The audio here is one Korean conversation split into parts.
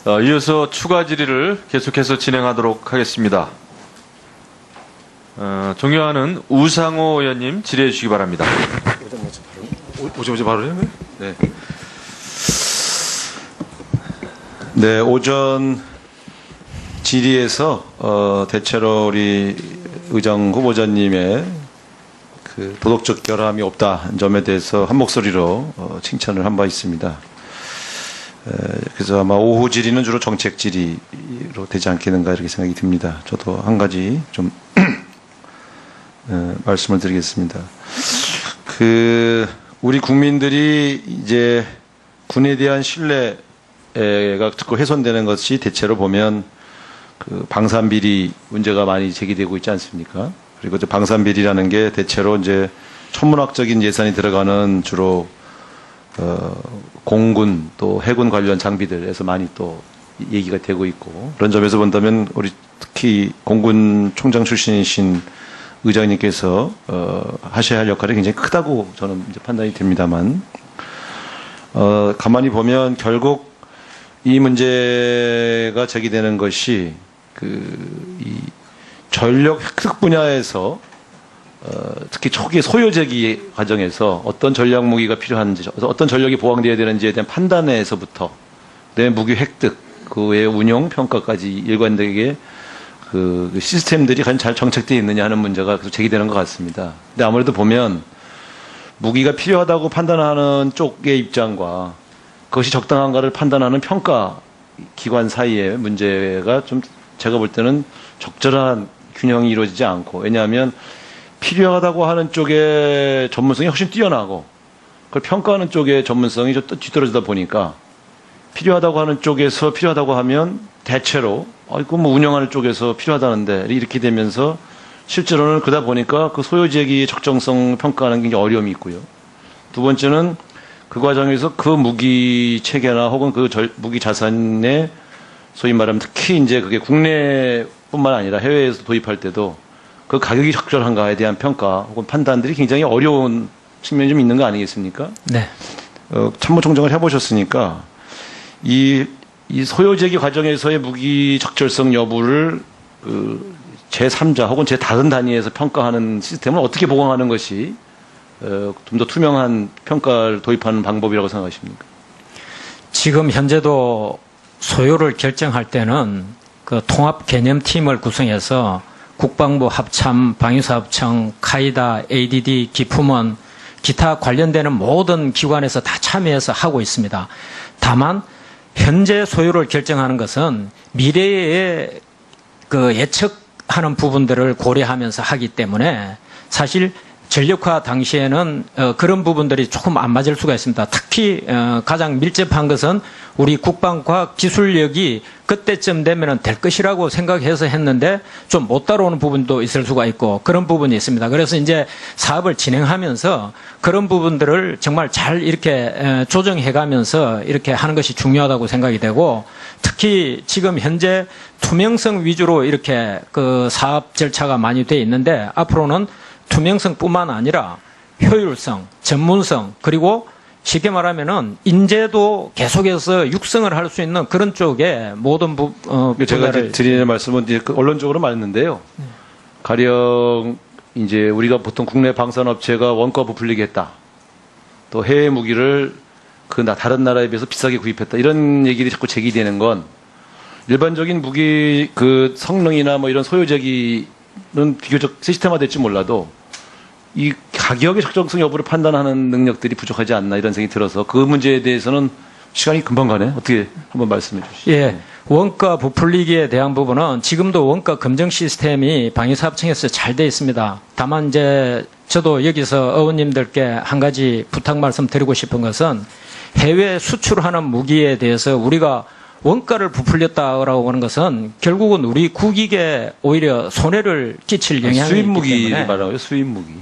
이어서 추가 질의를 계속해서 진행하도록 하겠습니다. 존경하는 우상호 의원님 질의해 주시기 바랍니다. 오자마자 바로 해요? 네. 네, 오전 질의에서 대체로 우리 의정 후보자님의 그 도덕적 결함이 없다는 점에 대해서 한 목소리로 칭찬을 한 바 있습니다. 그래서 아마 오후 질의는 주로 정책 질의로 되지 않겠는가 이렇게 생각이 듭니다. 저도 한 가지 좀 말씀을 드리겠습니다. 우리 국민들이 이제 군에 대한 신뢰가 자꾸 훼손되는 것이 대체로 보면 그 방산비리 문제가 많이 제기되고 있지 않습니까? 그리고 저 방산비리라는 게 대체로 이제 천문학적인 예산이 들어가는 주로 공군 또 해군 관련 장비들에서 많이 또 얘기가 되고 있고, 그런 점에서 본다면 우리 특히 공군 총장 출신이신 의장님께서 하셔야 할 역할이 굉장히 크다고 저는 이제 판단이 됩니다만, 가만히 보면 결국 이 문제가 제기되는 것이 이 전력 획득 분야에서 특히 초기 소요 제기 과정에서 어떤 전략 무기가 필요한지, 어떤 전력이 보강되어야 되는지에 대한 판단에서부터 내 무기 획득, 그의 운용 평가까지 일관되게 그 시스템들이 과연 잘 정책되어 있느냐 하는 문제가 계속 제기되는 것 같습니다. 근데 아무래도 보면 무기가 필요하다고 판단하는 쪽의 입장과 그것이 적당한가를 판단하는 평가 기관 사이의 문제가 좀 제가 볼 때는 적절한 균형이 이루어지지 않고, 왜냐하면 필요하다고 하는 쪽의 전문성이 훨씬 뛰어나고 그걸 평가하는 쪽의 전문성이 좀 뒤떨어지다 보니까 필요하다고 하는 쪽에서 필요하다고 하면 대체로 이거 뭐 운영하는 쪽에서 필요하다는데 이렇게 되면서 실제로는 그러다 보니까 그 소요제기의 적정성 평가하는 게 어려움이 있고요. 두 번째는 그 과정에서 그 무기 체계나 혹은 그 무기 자산의 소위 말하면 특히 이제 그게 국내뿐만 아니라 해외에서 도입할 때도 그 가격이 적절한가에 대한 평가 혹은 판단들이 굉장히 어려운 측면이 좀 있는 거 아니겠습니까? 네. 참모총장을 해보셨으니까 이 소요제기 과정에서의 무기 적절성 여부를 제3자 혹은 제 다른 단위에서 평가하는 시스템을 어떻게 보강하는 것이 좀 더 투명한 평가를 도입하는 방법이라고 생각하십니까? 지금 현재도 소요를 결정할 때는 그 통합 개념팀을 구성해서 국방부 합참, 방위사업청, 카이다, ADD, 기품원, 기타 관련되는 모든 기관에서 다 참여해서 하고 있습니다. 다만 현재 소요를 결정하는 것은 미래에 그 예측하는 부분들을 고려하면서 하기 때문에 사실 전력화 당시에는 그런 부분들이 조금 안 맞을 수가 있습니다. 특히 가장 밀접한 것은 우리 국방과학기술력이 그때쯤 되면 될 것이라고 생각해서 했는데 좀 못 따라오는 부분도 있을 수가 있고 그런 부분이 있습니다. 그래서 이제 사업을 진행하면서 그런 부분들을 정말 잘 이렇게 조정해가면서 이렇게 하는 것이 중요하다고 생각이 되고, 특히 지금 현재 투명성 위주로 이렇게 그 사업 절차가 많이 돼 있는데 앞으로는 투명성뿐만 아니라 효율성, 전문성, 그리고 쉽게 말하면은 인재도 계속해서 육성을 할 수 있는 그런 쪽에 모든 제가 드리는 말씀은 이제 언론적으로 맞는데요. 가령 이제 우리가 보통 국내 방산업체가 원가 부풀리게 했다. 또 해외 무기를 다른 나라에 비해서 비싸게 구입했다. 이런 얘기들이 자꾸 제기되는 건 일반적인 무기 그 성능이나 뭐 이런 소요제기는 비교적 시스템화될지 몰라도 이 가격의 적정성 여부를 판단하는 능력들이 부족하지 않나 이런 생각이 들어서 그 문제에 대해서는 시간이 금방 가네. 어떻게 한번 말씀해 주시죠. 예. 원가 부풀리기에 대한 부분은 지금도 원가 검증 시스템이 방위사업청에서 잘 돼 있습니다. 다만 이제 저도 여기서 의원님들께 한 가지 부탁 말씀 드리고 싶은 것은 해외 수출하는 무기에 대해서 우리가 원가를 부풀렸다고 하는 것은 결국은 우리 국익에 오히려 손해를 끼칠 영향이 있기 때문에. 수입 무기를 말하고요. 수입 무기.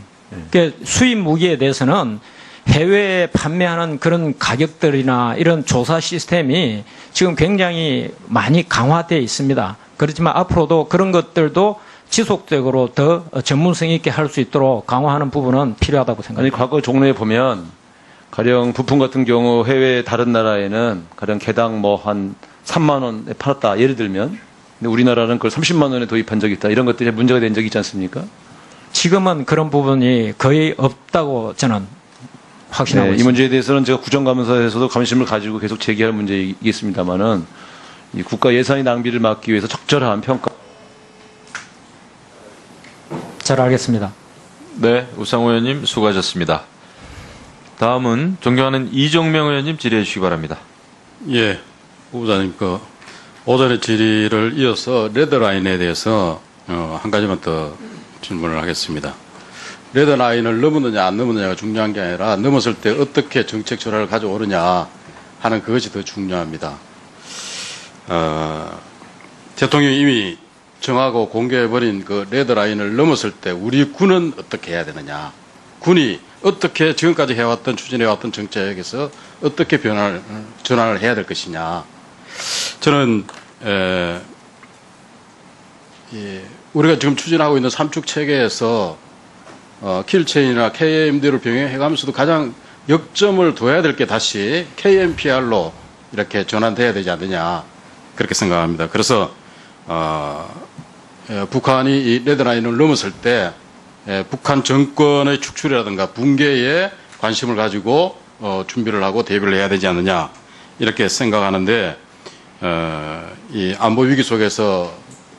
그러니까 수입 무기에 대해서는 해외에 판매하는 그런 가격들이나 이런 조사 시스템이 지금 굉장히 많이 강화되어 있습니다. 그렇지만 앞으로도 그런 것들도 지속적으로 더 전문성 있게 할 수 있도록 강화하는 부분은 필요하다고 생각합니다. 과거 종로에 보면 가령 부품 같은 경우 해외 다른 나라에는 가령 개당 뭐 한 3만 원에 팔았다. 예를 들면. 근데 우리나라는 그걸 30만 원에 도입한 적이 있다. 이런 것들이 문제가 된 적이 있지 않습니까? 지금은 그런 부분이 거의 없다고 저는 확신하고 네, 이 있습니다. 문제에 대해서는 제가 국정감사에서도 관심을 가지고 계속 제기할 문제이겠습니다만은 이 국가 예산의 낭비를 막기 위해서 적절한 평가. 잘 알겠습니다. 네, 우상호 의원님 수고하셨습니다. 다음은 존경하는 이정명 의원님 질의해 주시기 바랍니다. 예, 후보자님, 오전의 질의를 이어서 레드라인에 대해서 한 가지만 더 질문을 하겠습니다. 레드라인을 넘었느냐 안 넘었느냐가 중요한 게 아니라 넘었을 때 어떻게 정책 전환을 가져오느냐 하는 그것이 더 중요합니다. 대통령이 이미 정하고 공개해버린 그 레드라인을 넘었을 때 우리 군은 어떻게 해야 되느냐. 군이 어떻게 지금까지 해왔던 추진해왔던 정책에서 어떻게 전환을 해야 될 것이냐. 저는 우리가 지금 추진하고 있는 삼축 체계에서 킬체인이나 KMD를 병행해가면서도 가장 역점을 둬야 될 게 다시 KMPR로 이렇게 전환돼야 되지 않느냐 그렇게 생각합니다. 그래서 북한이 이 레드라인을 넘었을 때 북한 정권의 축출이라든가 붕괴에 관심을 가지고 준비를 하고 대비를 해야 되지 않느냐 이렇게 생각하는데 이 안보 위기 속에서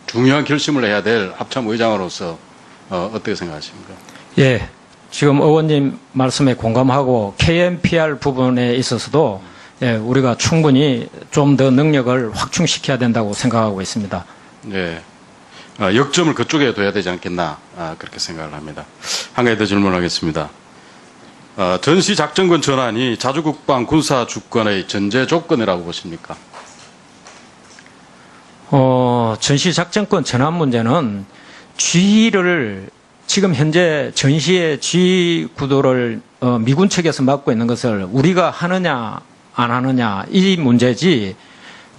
중요한 결심을 해야 될 합참의장으로서 어떻게 생각하십니까? 예, 지금 의원님 말씀에 공감하고 KMPR 부분에 있어서도 예, 우리가 충분히 좀 더 능력을 확충시켜야 된다고 생각하고 있습니다. 네. 역점을 그쪽에 둬야 되지 않겠나 그렇게 생각을 합니다. 한 가지 더 질문하겠습니다. 전시작전권 전환이 자주국방 군사 주권의 전제 조건이라고 보십니까? 전시작전권 전환 문제는 지휘를 지금 현재 전시의 지휘 구도를 미군 측에서 맡고 있는 것을 우리가 하느냐 안 하느냐 이 문제지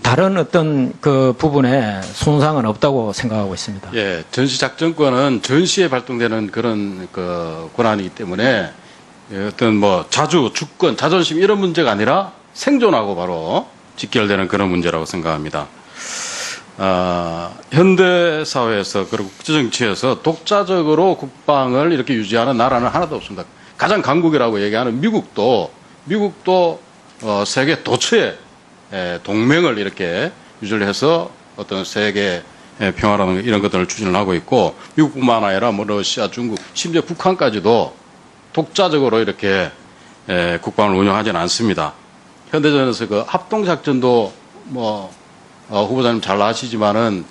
다른 어떤 그 부분에 손상은 없다고 생각하고 있습니다. 예, 전시작전권은 전시에 발동되는 그런 그 권한이기 때문에 어떤 뭐 자주, 주권, 자존심 이런 문제가 아니라 생존하고 바로 직결되는 그런 문제라고 생각합니다. 현대 사회에서 그리고 국제정치에서 독자적으로 국방을 이렇게 유지하는 나라는 하나도 없습니다. 가장 강국이라고 얘기하는 미국도 세계 도처에 동맹을 이렇게 유지를 해서 어떤 세계 평화라는 이런 것들을 추진을 하고 있고 미국뿐만 아니라 뭐 러시아, 중국, 심지어 북한까지도 독자적으로 이렇게 국방을 운영하지는 않습니다. 현대전에서 그 합동작전도 뭐 후보자님 잘 아시지만은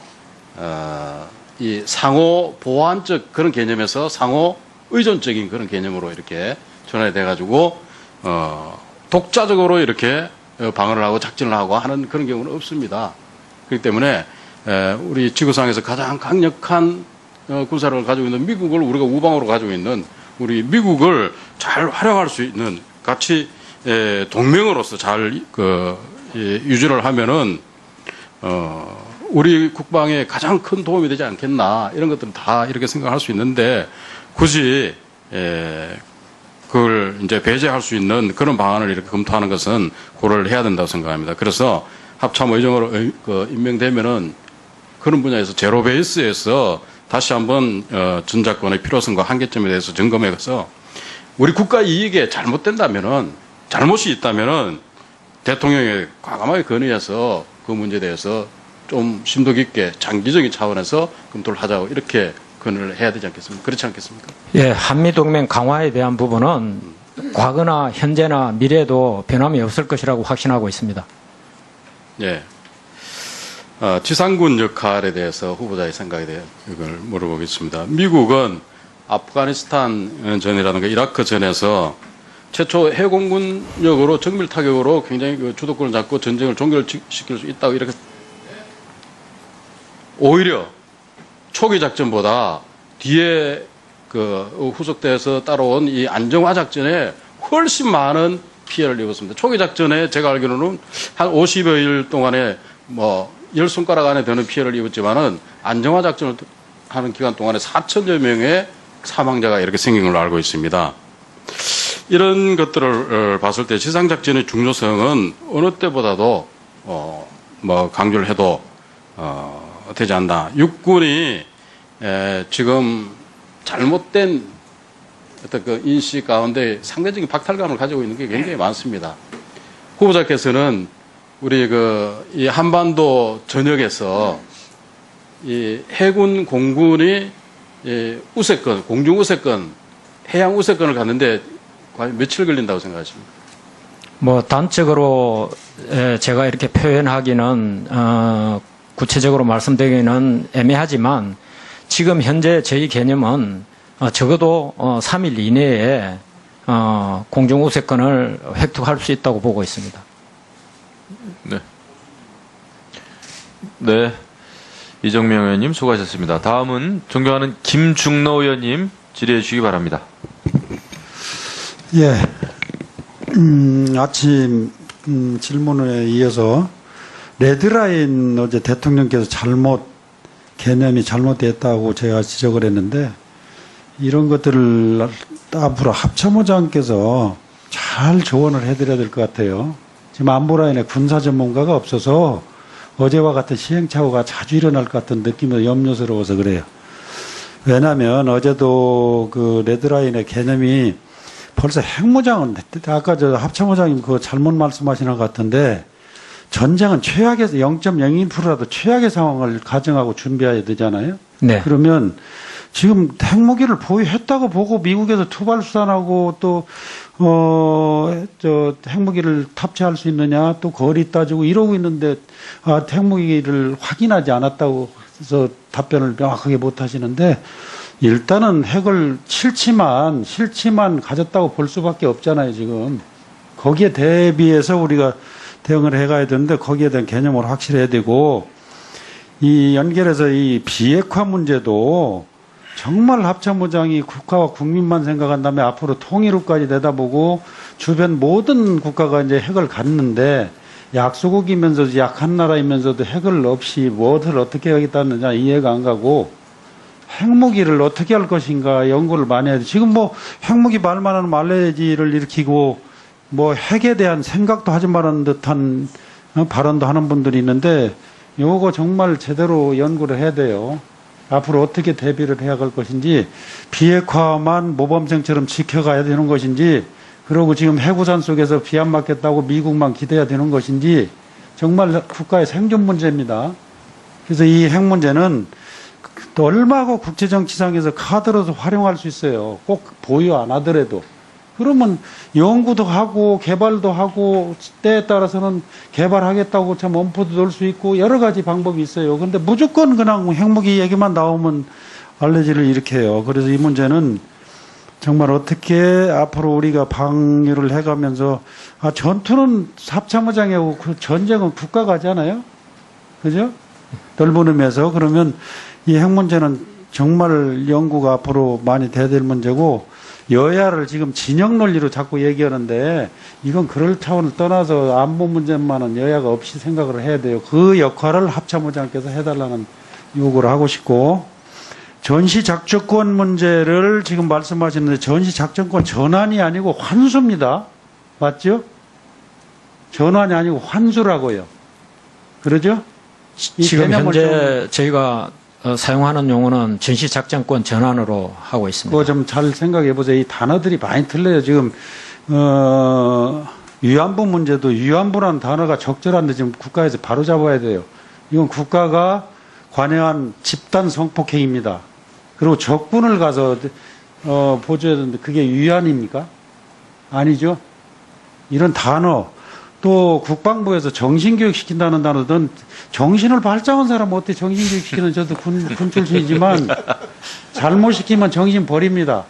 이 상호 보완적 그런 개념에서 상호 의존적인 그런 개념으로 이렇게 전환이 돼가지고 독자적으로 이렇게 방어를 하고 작전을 하고 하는 그런 경우는 없습니다. 그렇기 때문에 우리 지구상에서 가장 강력한 군사력을 가지고 있는 미국을 우리가 우방으로 가지고 있는 우리 미국을 잘 활용할 수 있는 같이 동맹으로서 잘 유지를 하면은 우리 국방에 가장 큰 도움이 되지 않겠나 이런 것들은 다 이렇게 생각할 수 있는데 굳이 그걸 이제 배제할 수 있는 그런 방안을 이렇게 검토하는 것은 고려를 해야 된다고 생각합니다. 그래서 합참의장으로 임명되면은 그런 분야에서 제로 베이스에서 다시 한번 전작권의 필요성과 한계점에 대해서 점검해서 우리 국가 이익에 잘못된다면은 잘못이 있다면은 대통령이 과감하게 건의해서 그 문제에 대해서 좀 심도 깊게 장기적인 차원에서 검토를 하자고 이렇게 건의를 해야 되지 않겠습니까? 그렇지 않겠습니까? 예, 한미동맹 강화에 대한 부분은 과거나 현재나 미래에도 변함이 없을 것이라고 확신하고 있습니다. 예. 지상군 역할에 대해서 후보자의 생각에 대해 이걸 물어보겠습니다. 미국은 아프가니스탄 전이라든가 이라크 전에서 최초 해공군력으로 정밀 타격으로 굉장히 그 주도권을 잡고 전쟁을 종결시킬 수 있다고 이렇게 오히려 초기 작전보다 뒤에 그 후속돼서 따라온 이 안정화 작전에 훨씬 많은 피해를 입었습니다. 초기 작전에 제가 알기로는 한 50여일 동안에 뭐 10손가락 안에 드는 피해를 입었지만은 안정화 작전을 하는 기간 동안에 4천여 명의 사망자가 이렇게 생긴 걸로 알고 있습니다. 이런 것들을 봤을 때 지상작전의 중요성은 어느 때보다도 뭐 강조를 해도 되지 않나. 육군이 지금 잘못된 어떤 그 인식 가운데 상대적인 박탈감을 가지고 있는 게 굉장히 많습니다. 후보자께서는 우리 이 한반도 전역에서 이 해군 공군이 우세권, 공중 우세권, 해양 우세권을 갖는데 과연 며칠 걸린다고 생각하십니까? 뭐 단적으로 제가 이렇게 표현하기는 구체적으로 말씀드리기는 애매하지만 지금 현재 저희 개념은 적어도 3일 이내에 공중 우세권을 획득할 수 있다고 보고 있습니다. 네. 네. 이정명 의원님 수고하셨습니다. 다음은 존경하는 김중로 의원님 질의해 주시기 바랍니다. 예. 아침 질문에 이어서 레드라인 어제 대통령께서 개념이 잘못됐다고 제가 지적을 했는데 이런 것들을 앞으로 합참의장께서 잘 조언을 해드려야 될 것 같아요. 지금 안보라인에 군사 전문가가 없어서 어제와 같은 시행착오가 자주 일어날 것 같은 느낌이 염려스러워서 그래요. 왜냐하면 어제도 그 레드라인의 개념이 벌써 핵무장은 아까 저 합참의장님 그거 잘못 말씀하시는 것 같은데 전쟁은 최악의 0.01%라도 최악의 상황을 가정하고 준비해야 되잖아요. 네. 그러면 지금 핵무기를 보유했다고 보고 미국에서 투발 수산하고 또 핵무기를 탑재할 수 있느냐 또 거리 따지고 이러고 있는데 핵무기를 확인하지 않았다고 해서 답변을 명확하게 못 하시는데 일단은 핵을 실치만 가졌다고 볼 수밖에 없잖아요, 지금. 거기에 대비해서 우리가 대응을 해가야 되는데 거기에 대한 개념을 확실해야 되고 이 연결해서 이 비핵화 문제도 정말 합참의장이 국가와 국민만 생각한 다음에 앞으로 통일후까지 내다보고 주변 모든 국가가 이제 핵을 갖는데 약소국이면서도 약한 나라이면서도 핵을 없이 무엇을 어떻게 하겠다느냐 이해가 안 가고 핵무기를 어떻게 할 것인가 연구를 많이 해야 돼. 지금 뭐 핵무기 말만 하는 말레이지를 일으키고 뭐 핵에 대한 생각도 하지 말라는 듯한 발언도 하는 분들이 있는데 요거 정말 제대로 연구를 해야 돼요. 앞으로 어떻게 대비를 해야 할 것인지 비핵화만 모범생처럼 지켜가야 되는 것인지 그리고 지금 해구산 속에서 비 안 맞겠다고 미국만 기대야 되는 것인지 정말 국가의 생존 문제입니다. 그래서 이 핵 문제는 또 얼마고 국제정치상에서 카드로도 활용할 수 있어요. 꼭 보유 안 하더라도. 그러면 연구도 하고 개발도 하고 때에 따라서는 개발하겠다고 참 엄포도 넣을 수 있고 여러 가지 방법이 있어요. 근데 무조건 그냥 핵무기 얘기만 나오면 알레지를 일으켜요. 그래서 이 문제는 정말 어떻게 앞으로 우리가 방위를 해가면서 전투는 합참의장이고 그 전쟁은 국가가 하잖아요. 그죠? 넓은 의미에서 그러면 이 핵 문제는 정말 연구가 앞으로 많이 돼야 될 문제고 여야를 지금 진영 논리로 자꾸 얘기하는데 이건 그럴 차원을 떠나서 안보 문제만은 여야가 없이 생각을 해야 돼요. 그 역할을 합참의장께서 해달라는 요구를 하고 싶고 전시작전권 문제를 지금 말씀하시는데 전시작전권 전환이 아니고 환수입니다. 맞죠? 전환이 아니고 환수라고요. 그러죠? 지금 현재 저희가 사용하는 용어는 전시작전권 전환으로 하고 있습니다. 그거 좀 잘 생각해 보세요. 이 단어들이 많이 틀려요. 지금 위안부 문제도 위안부라는 단어가 적절한데 지금 국가에서 바로 잡아야 돼요. 이건 국가가 관여한 집단 성폭행입니다. 그리고 적군을 가서 보조해야 되는데 그게 위안입니까? 아니죠. 이런 단어 또 국방부에서 정신교육 시킨다는 단어든 정신을 발작한 사람 어떻게 정신교육 시키는 저도 군 출신이지만 잘못 시키면 정신 버립니다.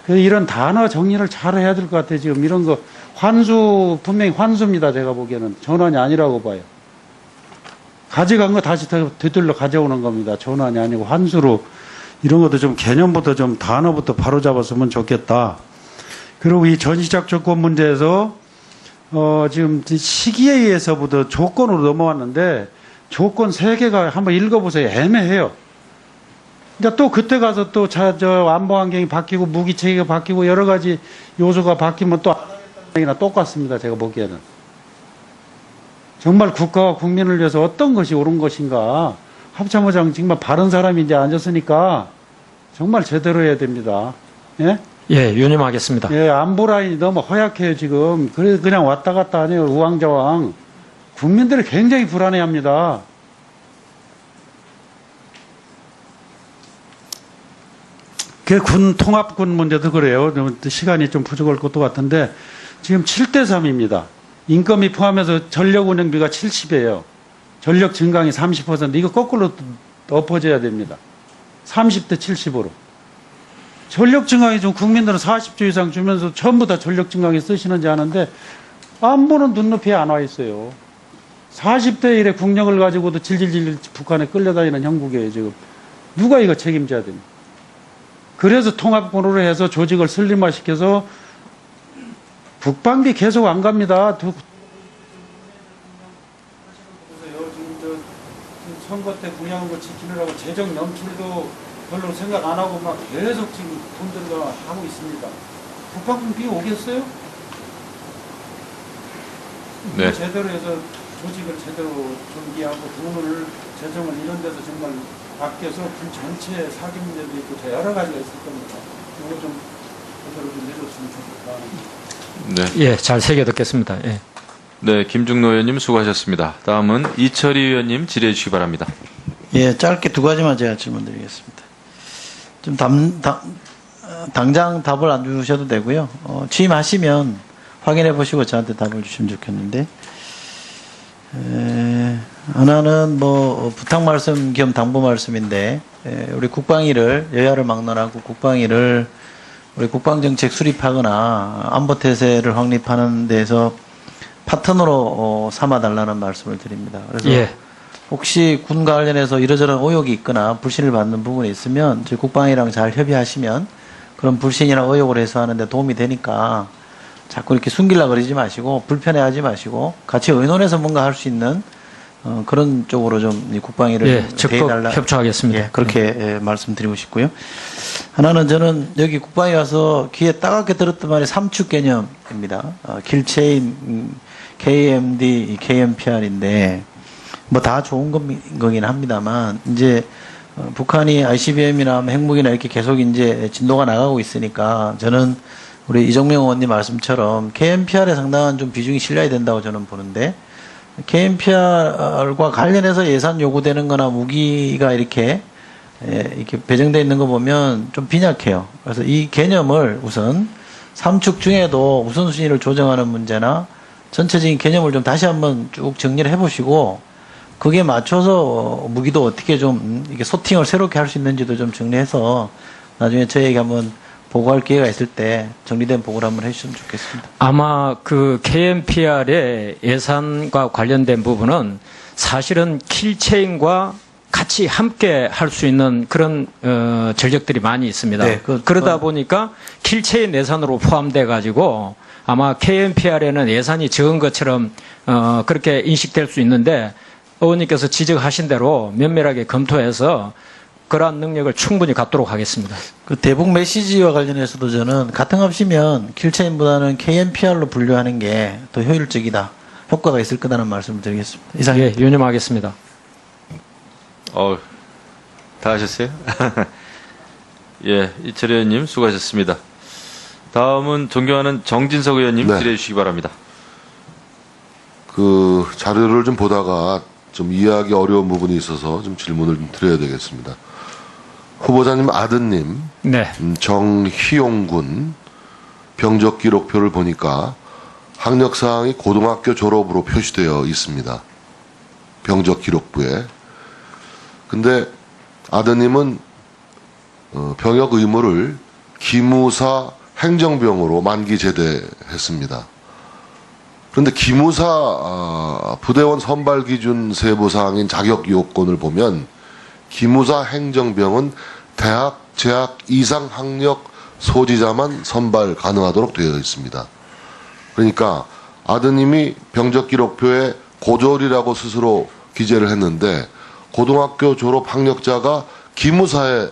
그래서 이런 단어 정리를 잘 해야 될 것 같아요. 지금 이런 거 환수 분명히 환수입니다. 제가 보기에는 전환이 아니라고 봐요. 가져간 거 다시 되돌려 가져오는 겁니다. 전환이 아니고 환수로 이런 것도 좀 개념부터 좀 단어부터 바로 잡았으면 좋겠다. 그리고 이 전시작전권 문제에서 지금 시기에 의해서부터 조건으로 넘어왔는데 조건 3개가 한번 읽어보세요. 애매해요. 그러니까 또 그때 가서 또 저 안보 환경이 바뀌고 무기 체계가 바뀌고 여러 가지 요소가 바뀌면 또 안 하겠다는 얘기나 똑같습니다. 제가 보기에는. 정말 국가와 국민을 위해서 어떤 것이 옳은 것인가. 합참의장 정말 바른 사람이 이제 앉았으니까 정말 제대로 해야 됩니다. 예? 예, 유념하겠습니다. 예, 안보 라인이 너무 허약해요, 지금. 그래서 그냥 왔다 갔다 하네요, 우왕좌왕. 국민들이 굉장히 불안해 합니다. 그 군 통합군 문제도 그래요. 시간이 좀 부족할 것도 같은데 지금 7대3입니다. 인건비 포함해서 전력 운영비가 70이에요. 전력 증강이 30%. 이거 거꾸로 엎어져야 됩니다. 30대 70으로. 전력 증강이 좀 국민들은 40조 이상 주면서 전부 다 전력 증강에 쓰시는지 아는데 안보는 눈높이에 안 와 있어요. 40대 1의 국력을 가지고도 질질질 북한에 끌려다니는 형국이에요, 지금. 누가 이거 책임져야 됩니까? 그래서 통합군으로 해서 조직을 슬림화시켜서 국방비 계속 안 갑니다. 보세요. 지금 선거 때 공약한 거 지키느라고 재정 연출도 별로 생각 안 하고 막 계속 지금 돈 들어가 하고 있습니다. 국방비 오겠어요? 네. 제대로 해서 조직을 제대로 준비하고 돈을 재정을 이런 데서 정말 아껴서 군 전체 사기 문제도 있고 여러 가지가 있을 겁니다. 이거 좀 제대로 좀 해줬으면 좋겠다. 네. 예, 잘 새겨 듣겠습니다. 예. 네, 김중노 의원님 수고하셨습니다. 다음은 이철희 의원님 질의해 주시기 바랍니다. 예, 짧게 두 가지만 제가 질문드리겠습니다. 좀 당장 답을 안 주셔도 되고요. 취임하시면 확인해 보시고 저한테 답을 주시면 좋겠는데, 하나는 뭐 부탁 말씀 겸 당부 말씀인데, 우리 국방위를 여야를 막론하고 국방위를 우리 국방정책 수립하거나 안보태세를 확립하는 데서 파트너로 삼아달라는 말씀을 드립니다. 그래서 예. 혹시 군과 관련해서 이러저런 의혹이 있거나 불신을 받는 부분이 있으면 저희 국방위랑 잘 협의하시면 그런 불신이나 의혹을 해소하는 데 도움이 되니까 자꾸 이렇게 숨기려고 그러지 마시고 불편해하지 마시고 같이 의논해서 뭔가 할 수 있는 그런 쪽으로 좀 이 국방위를 예, 적극 협조하겠습니다. 예, 그렇게 말씀드리고 싶고요. 하나는 저는 여기 국방위 와서 귀에 따갑게 들었던 말이 삼축 개념입니다. 킬체인, KMD, KMPR인데 뭐 다 좋은 거긴 합니다만 이제 북한이 ICBM이나 핵무기나 이렇게 계속 이제 진도가 나가고 있으니까 저는 우리 이정명 의원님 말씀처럼 KMPR에 상당한 좀 비중이 실려야 된다고 저는 보는데 KMPR과 관련해서 예산 요구되는 거나 무기가 이렇게 배정되어 있는 거 보면 좀 빈약해요. 그래서 이 개념을 우선 삼축 중에도 우선순위를 조정하는 문제나 전체적인 개념을 좀 다시 한번 쭉 정리를 해보시고 그게 맞춰서 무기도 어떻게 좀 이게 소팅을 새롭게 할 수 있는지도 좀 정리해서 나중에 저에게 한번 보고할 기회가 있을 때 정리된 보고를 한번 해주시면 좋겠습니다. 아마 그 KMPR의 예산과 관련된 부분은 사실은 킬체인과 같이 함께 할 수 있는 그런 전력들이 많이 있습니다. 네, 그러다 보니까 킬체인 예산으로 포함돼 가지고 아마 KMPR에는 예산이 적은 것처럼 그렇게 인식될 수 있는데 의원님께서 지적하신 대로 면밀하게 검토해서 그러한 능력을 충분히 갖도록 하겠습니다. 그 대북 메시지와 관련해서도 저는 가능하시면 킬체인보다는 KMPR로 분류하는 게 더 효율적이다, 효과가 있을 거다는 말씀을 드리겠습니다. 이상. 예, 유념하겠습니다. 다 하셨어요? 예, 이철희 의원님 수고하셨습니다. 다음은 존경하는 정진석 의원님 네. 질의해 주시기 바랍니다. 그 자료를 좀 보다가 좀 이해하기 어려운 부분이 있어서 좀 질문을 좀 드려야 되겠습니다. 후보자님 아드님 네. 정희용 군 병적 기록표를 보니까 학력 사항이 고등학교 졸업으로 표시되어 있습니다. 병적 기록부에. 근데 아드님은 병역 의무를 기무사 행정병으로 만기 제대했습니다. 그런데 기무사 부대원 선발 기준 세부 사항인 자격 요건을 보면 기무사 행정병은 대학 재학 이상 학력 소지자만 선발 가능하도록 되어 있습니다. 그러니까 아드님이 병적 기록표에 고졸이라고 스스로 기재를 했는데 고등학교 졸업 학력자가 기무사의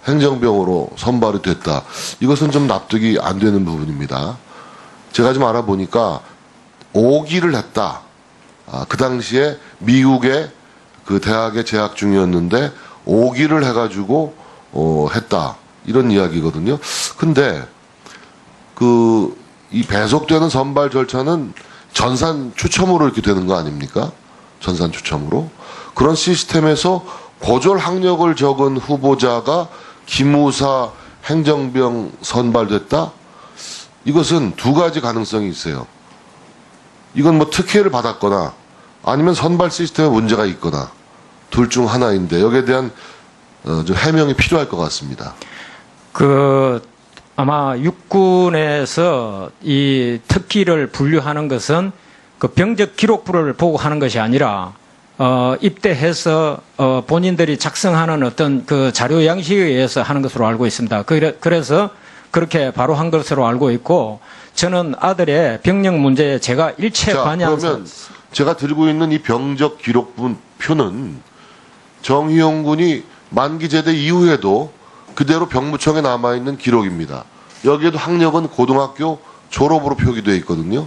행정병으로 선발이 됐다. 이것은 좀 납득이 안 되는 부분입니다. 제가 좀 알아보니까 5기를 했다. 그 당시에 미국의 그 대학에 재학 중이었는데 오기를 해가지고 했다 이런 이야기거든요. 근데 이 배속되는 선발 절차는 전산 추첨으로 이렇게 되는 거 아닙니까? 전산 추첨으로. 그런 시스템에서 고졸 학력을 적은 후보자가 기무사 행정병 선발됐다? 이것은 두 가지 가능성이 있어요. 이건 뭐 특혜를 받았거나 아니면 선발 시스템에 문제가 있거나 둘 중 하나인데 여기에 대한 좀 해명이 필요할 것 같습니다. 아마 육군에서 이 특기를 분류하는 것은 그 병적 기록부를 보고 하는 것이 아니라 입대해서 본인들이 작성하는 어떤 그 자료 양식에 의해서 하는 것으로 알고 있습니다. 그래서 그렇게 바로 한 것으로 알고 있고 저는 아들의 병력 문제에 제가 일체 관여한 그러면 제가 들고 있는 이 병적 기록표는 정희용 군이 만기 제대 이후에도 그대로 병무청에 남아있는 기록입니다. 여기에도 학력은 고등학교 졸업으로 표기되어 있거든요.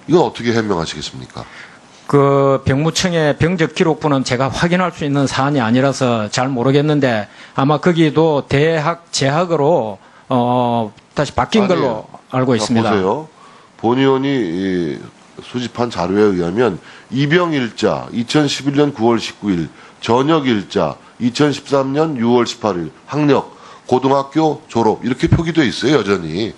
이건 어떻게 해명하시겠습니까? 그 병무청의 병적 기록부는 제가 확인할 수 있는 사안이 아니라서 잘 모르겠는데 아마 거기도 대학 재학으로 다시 바뀐 걸로 알고 있습니다. 보세요. 본 의원이 수집한 자료에 의하면 입영일자 2011년 9월 19일, 전역일자 2013년 6월 18일, 학력 고등학교 졸업 이렇게 표기되어 있어요. 여전히.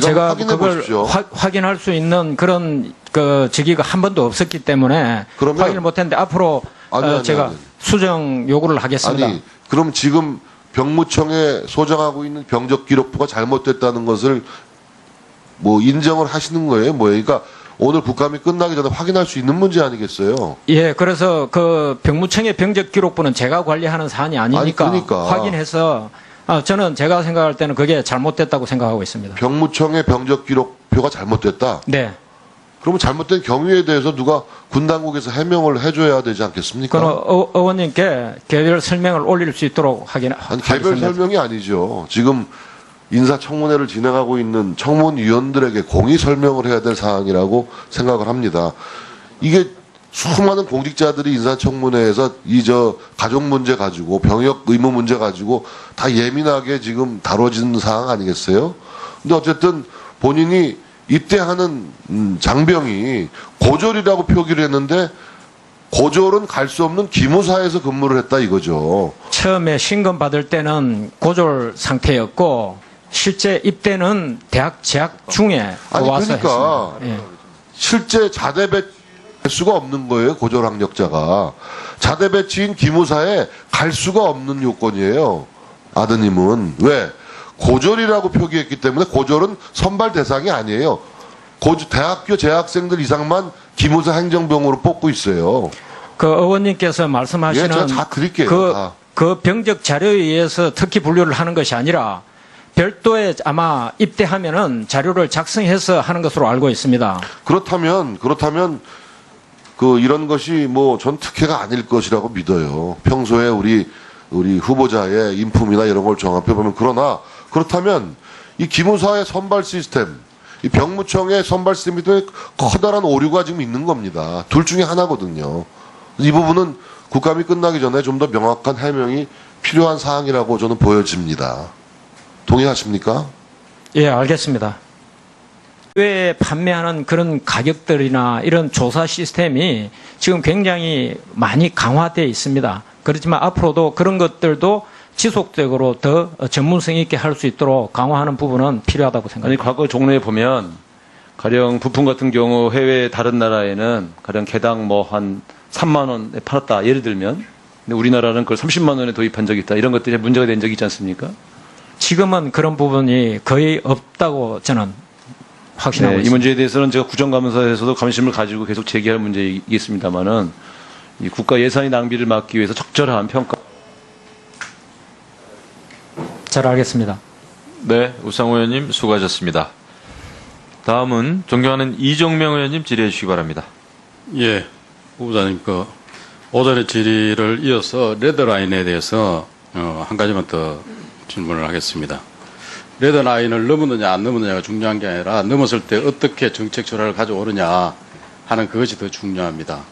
제가 확인해 그걸 보십시오. 확인할 수 있는 그런 그 직위가 한 번도 없었기 때문에 그러면- 확인을 못했는데 앞으로 아니, 제가 아니. 수정 요구를 하겠습니다. 아니, 그럼 지금 병무청에 소장하고 있는 병적 기록부가 잘못됐다는 것을 뭐 인정을 하시는 거예요? 뭐예요? 그러니까 오늘 국감이 끝나기 전에 확인할 수 있는 문제 아니겠어요? 예, 그래서 그 병무청의 병적 기록부는 제가 관리하는 사안이 아니니까 아니, 그러니까. 확인해서 저는 제가 생각할 때는 그게 잘못됐다고 생각하고 있습니다. 병무청의 병적 기록표가 잘못됐다? 네. 그러면 잘못된 경위에 대해서 누가 군 당국에서 해명을 해줘야 되지 않겠습니까? 그럼 의원님께 개별 설명을 올릴 수 있도록 아니, 개별 하겠습니다. 설명이 아니죠. 지금 인사청문회를 진행하고 있는 청문위원들에게 공의 설명을 해야 될 사항이라고 생각을 합니다. 이게 수많은 공직자들이 인사청문회에서 가족 문제 가지고 병역 의무 문제 가지고 다 예민하게 지금 다뤄지는 사항 아니겠어요? 근데 어쨌든 본인이 입대하는 장병이 고졸이라고 표기를 했는데 고졸은 갈 수 없는 기무사에서 근무를 했다 이거죠. 처음에 신검 받을 때는 고졸 상태였고 실제 입대는 대학 재학 중에 아니 와서 그러니까 했습니다. 예. 실제 자대 배치할 수가 없는 거예요. 고졸 학력자가. 자대 배치인 기무사에 갈 수가 없는 요건이에요. 아드님은. 왜? 고졸이라고 표기했기 때문에 고졸은 선발 대상이 아니에요. 대학교 재학생들 이상만 기무사 행정병으로 뽑고 있어요. 그 의원님께서 말씀하시는 예, 제가 다 드릴게요. 다. 그 병적 자료에 의해서 특히 분류를 하는 것이 아니라 별도의 아마 입대하면은 자료를 작성해서 하는 것으로 알고 있습니다. 그렇다면 이런 것이 뭐 전 특혜가 아닐 것이라고 믿어요. 평소에 우리 후보자의 인품이나 이런 걸 종합해 보면 그렇다면 이 기무사의 선발 시스템, 이 병무청의 선발 시스템에 커다란 오류가 지금 있는 겁니다. 둘 중에 하나거든요. 이 부분은 국감이 끝나기 전에 좀 더 명확한 해명이 필요한 사항이라고 저는 보여집니다. 동의하십니까? 예, 알겠습니다. 왜 판매하는 그런 가격들이나 이런 조사 시스템이 지금 굉장히 많이 강화되어 있습니다. 그렇지만 앞으로도 그런 것들도 지속적으로 더 전문성 있게 할 수 있도록 강화하는 부분은 필요하다고 아니, 생각합니다. 과거 종로에 보면 가령 부품 같은 경우 해외 다른 나라에는 가령 개당 뭐 한 3만 원에 팔았다. 예를 들면. 근데 우리나라는 그걸 30만 원에 도입한 적이 있다. 이런 것들이 문제가 된 적이 있지 않습니까? 지금은 그런 부분이 거의 없다고 저는 확신하고 네, 이 있습니다. 문제에 대해서는 제가 국정감사에서도 관심을 가지고 계속 제기할 문제이겠습니다만은 이 국가 예산의 낭비를 막기 위해서 적절한 평가. 잘 알겠습니다. 네, 우상호 의원님 수고하셨습니다. 다음은 존경하는 이종명 의원님 질의해 주시기 바랍니다. 예, 후보자님 오전의 질의를 이어서 레드라인에 대해서 한 가지만 더 질문을 하겠습니다. 레드라인을 넘었느냐 안 넘었느냐가 중요한 게 아니라 넘었을 때 어떻게 정책 조례를 가져오느냐 하는 그것이 더 중요합니다.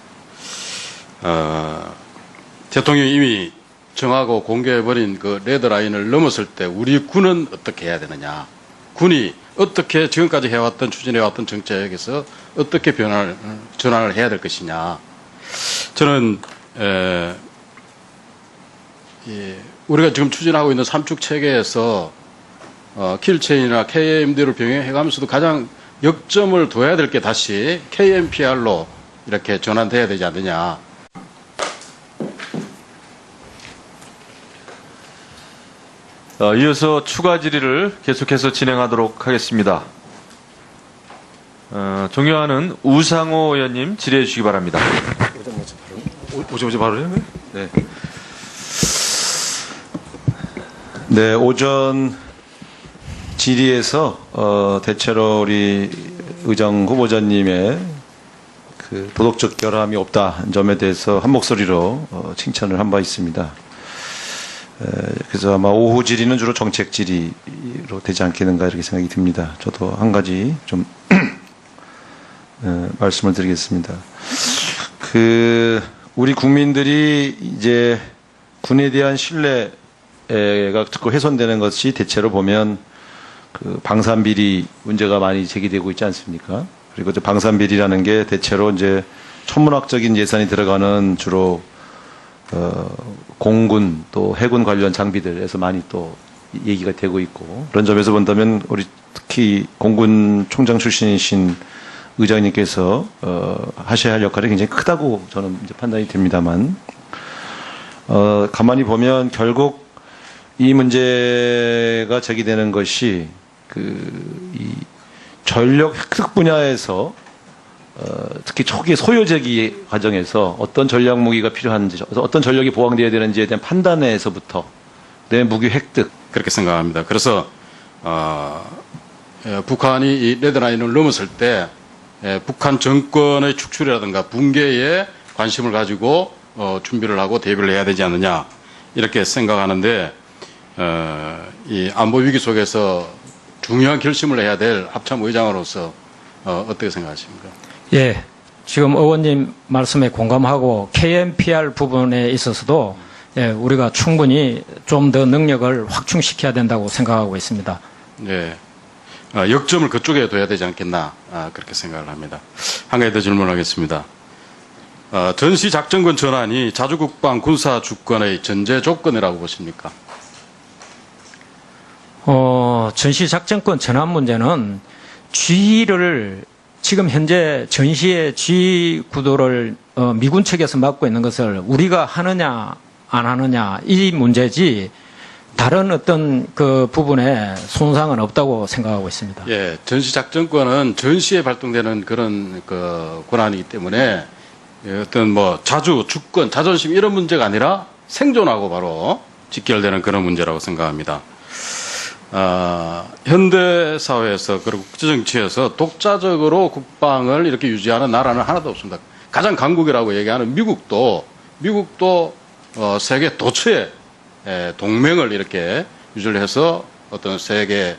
대통령이 이미 정하고 공개해버린 그 레드라인을 넘었을 때 우리 군은 어떻게 해야 되느냐. 군이 어떻게 지금까지 해왔던 추진해왔던 정책에서 어떻게 전환을 해야 될 것이냐. 저는 우리가 지금 추진하고 있는 삼축 체계에서 킬체인이나 KMD를 병행해가면서도 가장 역점을 둬야 될 게 다시 KMPR로 이렇게 전환돼야 되지 않느냐. 이어서 추가 질의를 계속해서 진행하도록 하겠습니다. 존경하는 우상호 의원님 질의해 주시기 바랍니다. 오자마자 바로 해요? 네. 네, 오전 질의에서 대체로 우리 의정 후보자님의 그 도덕적 결함이 없다 점에 대해서 한 목소리로 칭찬을 한 바 있습니다. 그래서 아마 오후 질의는 주로 정책 질의로 되지 않겠는가 이렇게 생각이 듭니다. 저도 한 가지 좀 말씀을 드리겠습니다. 우리 국민들이 이제 군에 대한 신뢰가 자꾸 훼손되는 것이 대체로 보면 그 방산비리 문제가 많이 제기되고 있지 않습니까? 그리고 저 방산비리라는 게 대체로 이제 천문학적인 예산이 들어가는 주로 공군 또 해군 관련 장비들에서 많이 또 얘기가 되고 있고, 그런 점에서 본다면 우리 특히 공군 총장 출신이신 의장님께서 하셔야 할 역할이 굉장히 크다고 저는 이제 판단이 됩니다만, 가만히 보면 결국 이 문제가 제기되는 것이 이 전력 획득 분야에서 특히 초기 소요제기 과정에서 어떤 전략 무기가 필요한지, 어떤 전력이 보강되어야 되는지에 대한 판단에서부터 내 무기 획득. 그렇게 생각합니다. 그래서 북한이 이 레드라인을 넘었을 때 북한 정권의 축출이라든가 붕괴에 관심을 가지고 준비를 하고 대비를 해야 되지 않느냐 이렇게 생각하는데, 이 안보 위기 속에서 중요한 결심을 해야 될 합참 의장으로서 어떻게 생각하십니까? 예, 지금 의원님 말씀에 공감하고 KMPR 부분에 있어서도 우리가 충분히 좀 더 능력을 확충시켜야 된다고 생각하고 있습니다. 네, 역점을 그쪽에 둬야 되지 않겠나 그렇게 생각을 합니다. 한 가지 더 질문하겠습니다. 전시작전권 전환이 자주국방 군사 주권의 전제 조건이라고 보십니까? 전시작전권 전환 문제는 지휘를 지금 현재 전시의 지휘 구도를 미군 측에서 맡고 있는 것을 우리가 하느냐 안 하느냐 이 문제지 다른 어떤 그 부분에 손상은 없다고 생각하고 있습니다. 예, 전시작전권은 전시에 발동되는 그런 그 권한이기 때문에 어떤 뭐 자주, 주권, 자존심 이런 문제가 아니라 생존하고 바로 직결되는 그런 문제라고 생각합니다. 현대 사회에서 그리고 국제정치에서 독자적으로 국방을 이렇게 유지하는 나라는 하나도 없습니다. 가장 강국이라고 얘기하는 미국도 세계 도처에 동맹을 이렇게 유지를 해서 어떤 세계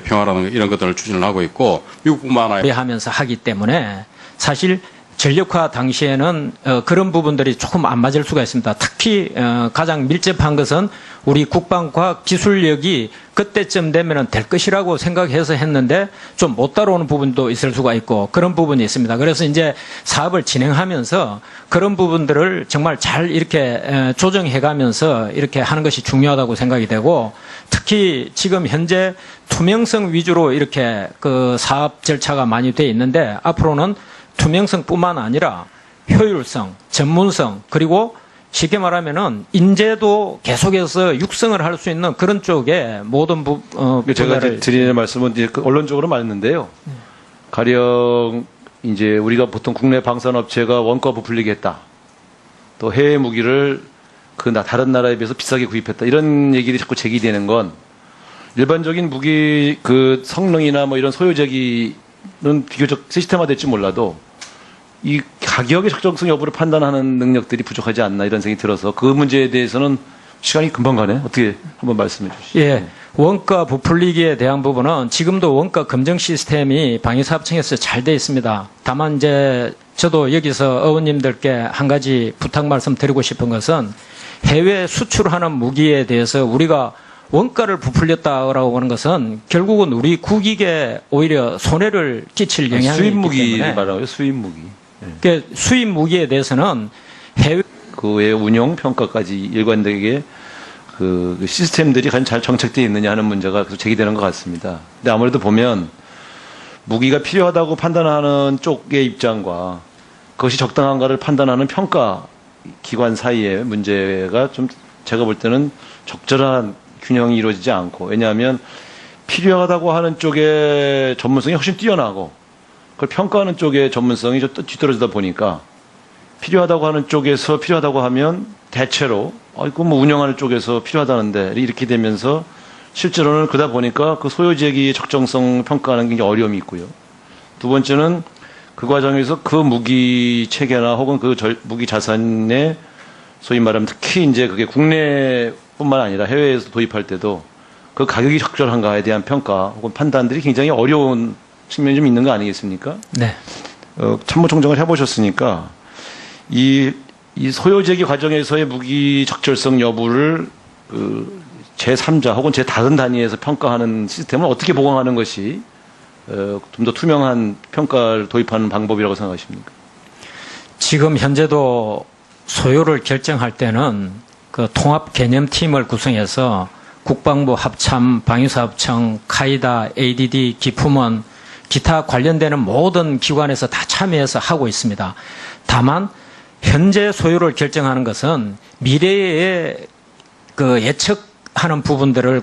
평화라는 이런 것들을 추진을 하고 있고, 미국뿐만 아니라 하면서 하기 때문에 사실 전력화 당시에는 그런 부분들이 조금 안 맞을 수가 있습니다. 특히 가장 밀접한 것은 우리 국방과학기술력이 그때쯤 되면 될 것이라고 생각해서 했는데 좀 못 따라오는 부분도 있을 수가 있고 그런 부분이 있습니다. 그래서 이제 사업을 진행하면서 그런 부분들을 정말 잘 이렇게 조정해가면서 이렇게 하는 것이 중요하다고 생각이 되고, 특히 지금 현재 투명성 위주로 이렇게 그 사업 절차가 많이 돼 있는데 앞으로는 투명성뿐만 아니라 효율성, 전문성, 그리고 쉽게 말하면은 인재도 계속해서 육성을 할 수 있는 그런 쪽에 모든 제가 드리는 말씀은 이제 언론적으로 맞는데요. 가령 이제 우리가 보통 국내 방산업체가 원가 부풀리게 했다. 또 해외 무기를 다른 나라에 비해서 비싸게 구입했다. 이런 얘기들이 자꾸 제기되는 건 일반적인 무기 그 성능이나 뭐 이런 소요제기는 비교적 시스템화될지 몰라도 이 가격의 적정성 여부를 판단하는 능력들이 부족하지 않나 이런 생각이 들어서 그 문제에 대해서는 시간이 금방 가네. 어떻게 한번 말씀해 주시죠. 예. 원가 부풀리기에 대한 부분은 지금도 원가 검증 시스템이 방위사업청에서 잘 돼 있습니다. 다만 이제 저도 여기서 의원님들께 한 가지 부탁 말씀 드리고 싶은 것은 해외 수출하는 무기에 대해서 우리가 원가를 부풀렸다고 하는 것은 결국은 우리 국익에 오히려 손해를 끼칠 영향이 수입 있기 무기를 때문에 말하고요. 수입 무기. 그 수입 무기에 대해서는 해외 그 외 운용 평가까지 일관되게 그 시스템들이 과연 잘 정착되어 있느냐 하는 문제가 계속 제기되는 것 같습니다. 근데 아무래도 보면 무기가 필요하다고 판단하는 쪽의 입장과 그것이 적당한가를 판단하는 평가 기관 사이의 문제가 좀 제가 볼 때는 적절한 균형이 이루어지지 않고, 왜냐하면 필요하다고 하는 쪽의 전문성이 훨씬 뛰어나고 그걸 평가하는 쪽의 전문성이 좀 뒤떨어지다 보니까 필요하다고 하는 쪽에서 필요하다고 하면 대체로 이거 뭐 운영하는 쪽에서 필요하다는데 이렇게 되면서 실제로는 그러다 보니까 그 소요제기의 적정성 평가하는 게 어려움이 있고요. 두 번째는 그 과정에서 그 무기 체계나 혹은 그 무기 자산의 소위 말하면 특히 이제 그게 국내뿐만 아니라 해외에서 도입할 때도 그 가격이 적절한가에 대한 평가 혹은 판단들이 굉장히 어려운 측면이 좀 있는 거 아니겠습니까? 네. 참모총장을 해보셨으니까 이 소요제기 과정에서의 무기 적절성 여부를 그 제3자 혹은 제 다른 단위에서 평가하는 시스템을 어떻게 보강하는 것이 좀 더 투명한 평가를 도입하는 방법이라고 생각하십니까? 지금 현재도 소요를 결정할 때는 그 통합 개념팀을 구성해서 국방부 합참, 방위사업청, 카이다, ADD, 기품원, 기타 관련되는 모든 기관에서 다 참여해서 하고 있습니다. 다만 현재 소요를 결정하는 것은 미래에 그 예측하는 부분들을